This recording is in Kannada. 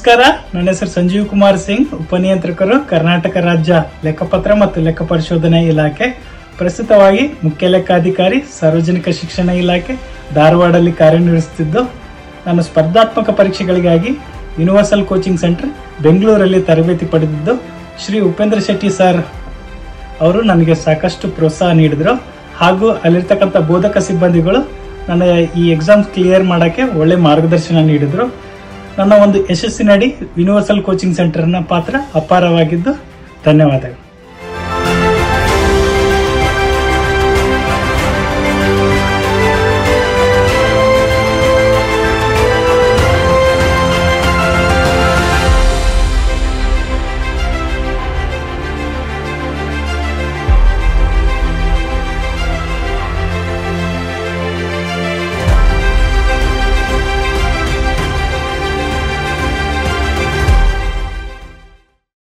ನಮಸ್ಕಾರ, ನನ್ನ ಹೆಸರು ಸಂಜೀವ್ ಕುಮಾರ್ ಸಿಂಗ್, ಉಪನಿಯಂತ್ರಕರು, ಕರ್ನಾಟಕ ರಾಜ್ಯ ಲೆಕ್ಕಪತ್ರ ಮತ್ತು ಲೆಕ್ಕ ಪರಿಶೋಧನಾ ಇಲಾಖೆ. ಪ್ರಸ್ತುತವಾಗಿ ಮುಖ್ಯ ಲೆಕ್ಕಾಧಿಕಾರಿ, ಸಾರ್ವಜನಿಕ ಶಿಕ್ಷಣ ಇಲಾಖೆ, ಧಾರವಾಡಲ್ಲಿ ಕಾರ್ಯನಿರ್ವಹಿಸುತ್ತಿದ್ದು, ನಾನು ಸ್ಪರ್ಧಾತ್ಮಕ ಪರೀಕ್ಷೆಗಳಿಗಾಗಿ ಯೂನಿವರ್ಸಲ್ ಕೋಚಿಂಗ್ ಸೆಂಟರ್ ಬೆಂಗಳೂರಲ್ಲಿ ತರಬೇತಿ ಪಡೆದಿದ್ದು, ಶ್ರೀ ಉಪೇಂದ್ರ ಶೆಟ್ಟಿ ಸರ್ ಅವರು ನನಗೆ ಸಾಕಷ್ಟು ಪ್ರೋತ್ಸಾಹ ನೀಡಿದರು. ಹಾಗೂ ಅಲ್ಲಿರ್ತಕ್ಕಂಥ ಬೋಧಕ ಸಿಬ್ಬಂದಿಗಳು ನನ್ನ ಈ ಎಕ್ಸಾಮ್ ಕ್ಲಿಯರ್ ಮಾಡೋಕ್ಕೆ ಒಳ್ಳೆ ಮಾರ್ಗದರ್ಶನ ನೀಡಿದರು. ನನ್ನ ಒಂದು ಯಶಸ್ಸಿನಡಿ ಯೂನಿವರ್ಸಲ್ ಕೋಚಿಂಗ್ ಸೆಂಟರ್ನ ಪಾತ್ರ ಅಪಾರವಾಗಿದ್ದು, ಧನ್ಯವಾದಗಳು.